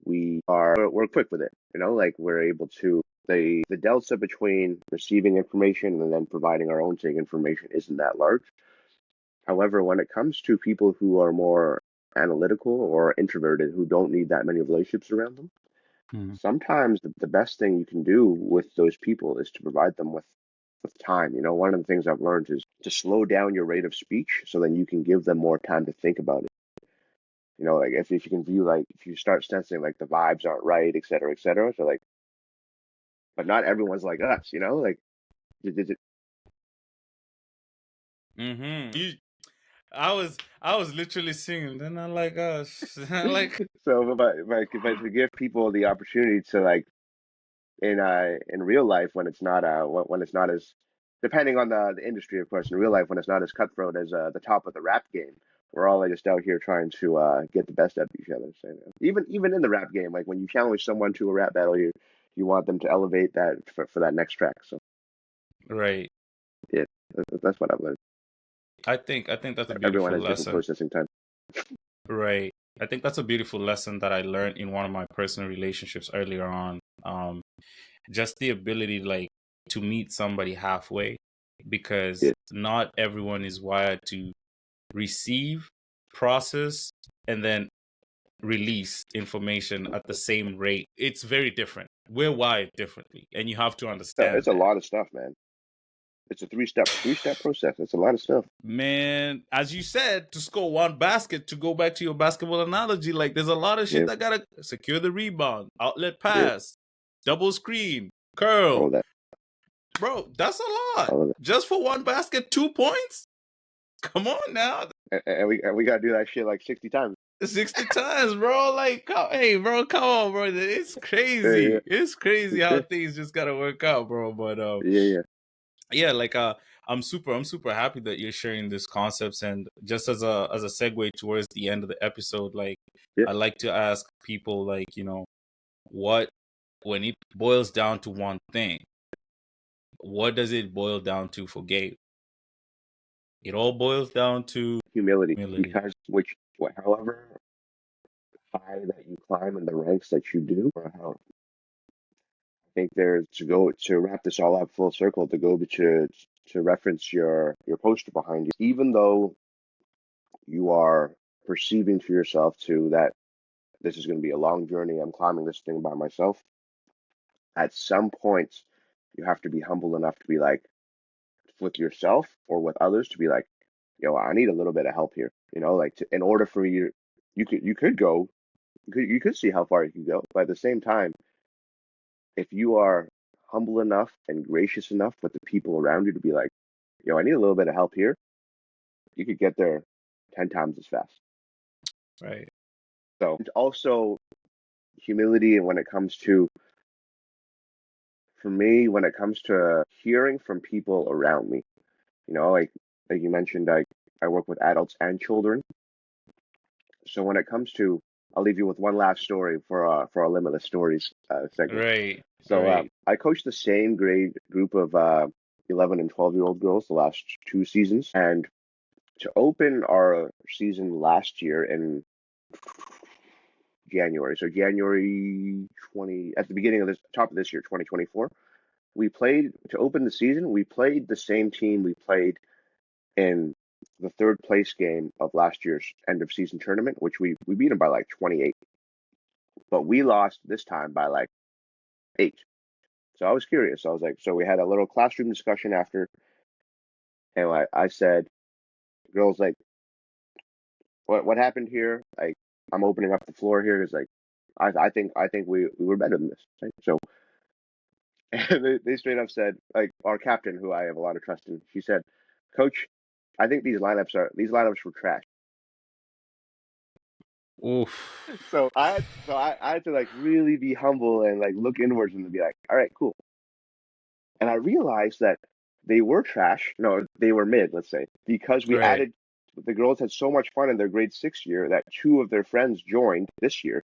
we're quick with it. You know, like we're able to the delta between receiving information and then providing our own take information isn't that large. However, when it comes to people who are more analytical or introverted who don't need that many relationships around them, Hmm. sometimes the best thing you can do with those people is to provide them with time. You know, one of the things I've learned is to slow down your rate of speech so then you can give them more time to think about it. You know, like if you can view like if you start sensing like the vibes aren't right, et cetera, et cetera. So like, but not everyone's like us. You know, like Mm-hmm. I was literally singing. Then I like like. so. But to give people the opportunity to like in real life when it's not when it's not depending on the industry, of course. In real life, when it's not as cutthroat as the top of the rap game, we're all just out here trying to get the best out of each other. So, even in the rap game, like when you challenge someone to a rap battle, you want them to elevate that for that next track. So Right. yeah, that's what I've learned. I think that's a Everyone beautiful has different lesson. processing time. Right. I think that's a beautiful lesson that I learned in one of my personal relationships earlier on. Just the ability, like, to meet somebody halfway, because Yeah. not everyone is wired to receive, process, and then release information at the same rate. It's very different. We're wired differently, and you have to understand It's a that. lot of stuff, man. It's a three step process. It's a lot of stuff. Man, as you said, to score one basket, to go back to your basketball analogy, like there's a lot of shit Yeah, that gotta secure the rebound, outlet yeah, pass, double screen, curl. all that, Bro, that's a lot. all of it. Just for one basket, 2 points? Come on now. And we gotta do that shit like 60 times. 60 times, bro. Like, hey, bro, come on, bro. It's Yeah, yeah, crazy. It's crazy how yeah, things just gotta work out, bro. But yeah, yeah. yeah, like I'm super happy that you're sharing these concepts. And just as a segue towards the end of the episode, like, Yeah. I like to ask people, like, what, when it boils down to one thing, what does it boil down to for Gabe? It all boils down to Humility, humility. because however high that you climb in the ranks that you do, or how I think there's to wrap this all up full circle, to go to reference your poster behind you, even though you are perceiving to yourself to that this is going to be a long journey. I'm climbing this thing by myself. At some point, you have to be humble enough to be like, with yourself or with others, to be like, yo, I need a little bit of help here. Like in order for you, you could go, you could see how far you can go. But at the same time, if you are humble enough and gracious enough with the people around you to be like, yo, I need a little bit of help here, you could get there 10 times as fast. Right. So it's also humility, and when it comes to, for me, when it comes to hearing from people around me, like you mentioned, I work with adults and children. So when it comes to, I'll leave you with one last story for our limitless stories segment. Right. So Right. I coached the same grade group of 11 and 12-year-old girls the last 2 seasons, and to open our season last year in January, so January 20, at the beginning of this top of this year, 2024, we played to open the season. We played the same team we played in the third place game of last year's end of season tournament, which we beat them by like 28, but we lost this time by like 8. So I was curious. I was like, so we had a little classroom discussion after, and I said, girls, like, what happened here? Like, I'm opening up the floor here. Is like, I think we were better than this. Right? So, and they straight up said, like, our captain, who I have a lot of trust in, she said, Coach, I think these lineups were trash. Oof. So I had to like really be humble and like look inwards and be like, all right, cool. And I realized that they were trash. No, they were mid, let's say, because Right. the girls had so much fun in their grade 6 year that 2 of their friends joined this year.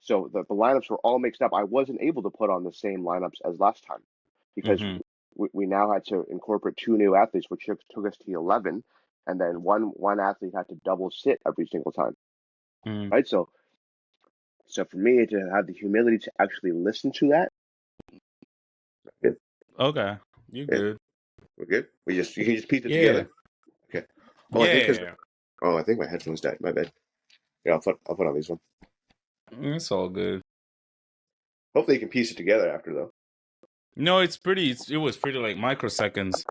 So the lineups were all mixed up. I wasn't able to put on the same lineups as last time because Mm-hmm. we now had to incorporate 2 new athletes, which took us to 11. And then one athlete had to double sit every single time. Mm. Right. So for me to have the humility to actually listen to that. Good. Okay. You're Yeah, good. we're good. You can just piece it Yeah. together. Okay. Oh, I think because Yeah. oh, I think my headphones died. My bad. Yeah, I'll put on these one. It's all good. Hopefully you can piece it together after though. No, it was pretty like microseconds.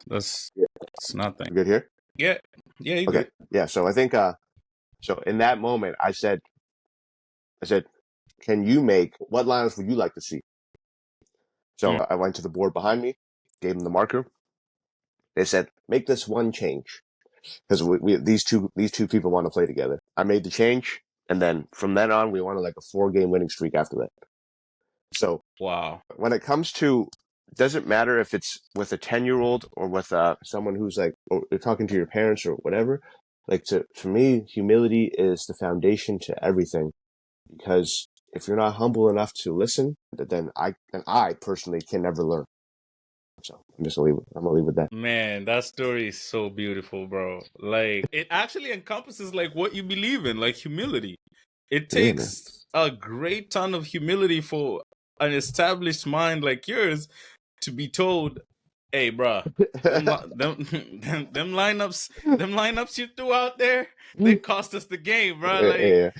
Yeah. It's nothing. Good here. Yeah. Yeah, you Okay. good. Yeah. So I think so in that moment I said, can you make what lines would you like to see? So Mm. I went to the board behind me, gave them the marker. They said, make this one change because these two people want to play together. I made the change, and then from then on, we wanted like a 4-game winning streak after that. So Wow. when it comes to doesn't matter if it's with a 10-year-old or with someone who's like, or you're talking to your parents or whatever. Like for me, humility is the foundation to everything, because if you're not humble enough to listen, then I personally can never learn. So I'm gonna leave with that. Man, that story is so beautiful, bro. Like it actually encompasses like what you believe in, like humility. It Yeah, man. takes a great ton of humility for an established mind like yours to be told, "Hey, bruh, them lineups you threw out there, they cost us the game, bruh." Like, Yeah.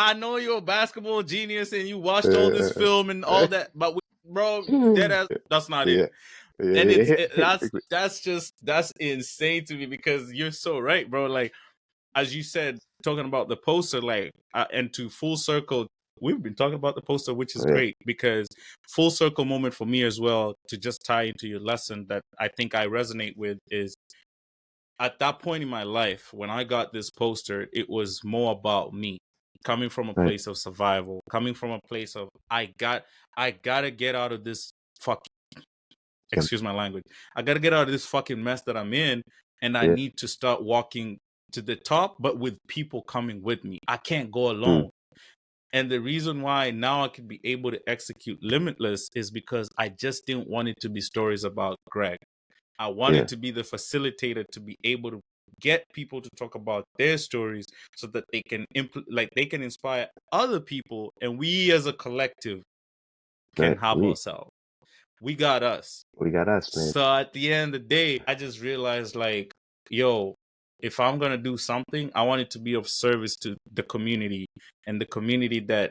I know you're a basketball genius and you watched all this Uh, film and all that, but bro, that's not it. yeah. And Yeah. that's insane to me because you're so right, bro. Like as you said, talking about the poster, like and to full circle, we've been talking about the poster, which is Yeah. great because full circle moment for me as well to just tie into your lesson that I think I resonate with is at that point in my life when I got this poster, it was more about me coming from a Right. place of survival, coming from a place of I gotta get out of this fuck Yeah. excuse my language. I gotta get out of this fucking mess that I'm in, and I Yeah. need to start walking to the top, but with people coming with me. I can't go Mm. alone. And the reason why now I can be able to execute Limitless is because I just didn't want it to be stories about Greg. I wanted Yeah. to be the facilitator to be able to get people to talk about their stories so that they can like they can inspire other people, and we as a collective can Right. help ourselves. We got us. We got us, man. So at the end of the day, I just realized like, yo, if I'm gonna do something, I want it to be of service to the community and the community that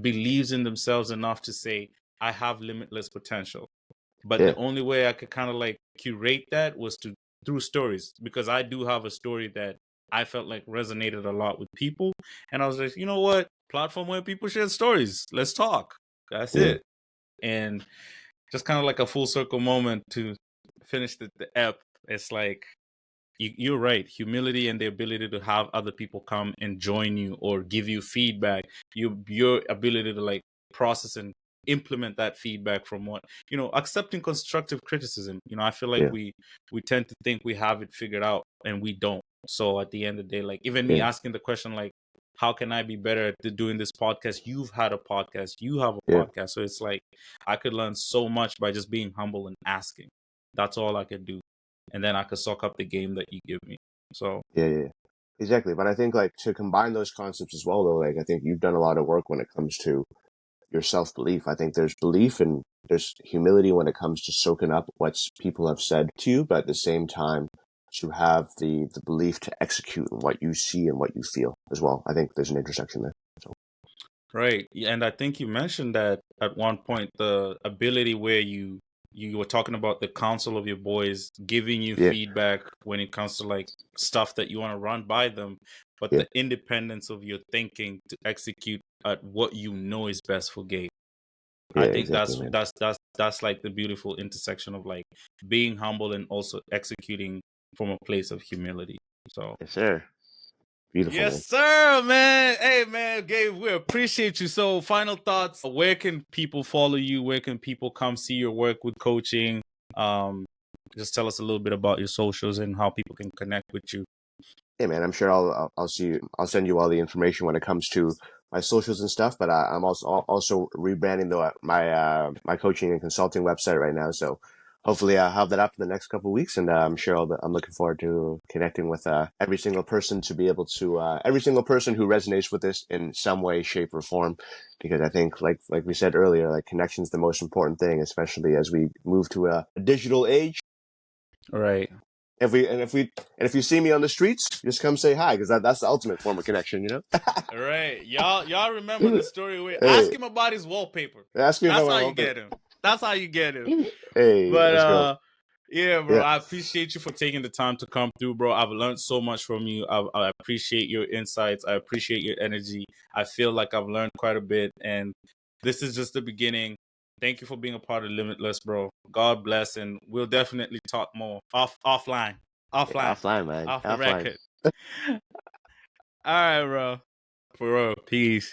believes in themselves enough to say, I have limitless potential. But the Yeah. only way I could kind of like curate that was to through stories because I do have a story that I felt like resonated a lot with people. And I was like, you know what? Platform where people share stories. Let's talk. That's Yeah. it. And just kind of like a full circle moment to finish the ep. It's like you're right. Humility and the ability to have other people come and join you or give you feedback. Your ability to like process and implement that feedback from what accepting constructive criticism. I feel like Yeah. we tend to think we have it figured out and we don't. So at the end of the day, like even me Yeah. asking the question like, how can I be better at doing this podcast? You've had a podcast, you have a Yeah. podcast. So it's like I could learn so much by just being humble and asking. That's all I could do. And then I could suck up the game that you give me. So Yeah. Yeah. Exactly. But I think like to combine those concepts as well, though, like I think you've done a lot of work when it comes to your self belief. I think there's belief and there's humility when it comes to soaking up what people have said to you, but at the same time to have the belief to execute on what you see and what you feel as well. I think there's an intersection there. So right. And I think you mentioned that at one point the ability where you were talking about the counsel of your boys giving you yeah, feedback when it comes to like stuff that you want to run by them, but yeah, the independence of your thinking to execute at what you know is best for Gabe. yeah, I think exactly, man. that's like the beautiful intersection of like being humble and also executing from a place of humility. So Yes, sir. Beautiful, man. yes, sir, man. Hey, man, Gabe, we appreciate you. So, final thoughts. Where can people follow you? Where can people come see your work with coaching? Um, just tell us a little bit about your socials and how people can connect with you. Yeah, man. I'm sure I'll send you all the information when it comes to my socials and stuff. But I'm also rebranding my coaching and consulting website right now. So hopefully I'll have that up in the next couple of weeks, and I'm sure I'm looking forward to connecting with every single person to be able to every single person who resonates with this in some way, shape, or form. Because I think, like we said earlier, like connection's the most important thing, especially as we move to a digital age. All right. If you see me on the streets, just come say hi, because that's the ultimate form of connection, you know. All right. Y'all remember the story where Hey, ask him about his wallpaper. ask me about That's my how you wallpaper. get him. That's how you get him. Hey, But let's go. yeah, bro, Yeah, I appreciate you for taking the time to come through, bro. I've learned so much from you. I appreciate your insights. I appreciate your energy. I feel like I've learned quite a bit, and this is just the beginning. Thank you for being a part of Limitless, bro. God bless, and we'll definitely talk more yeah, offline, offline, man, off the offline. record. All right, bro. For real. Peace.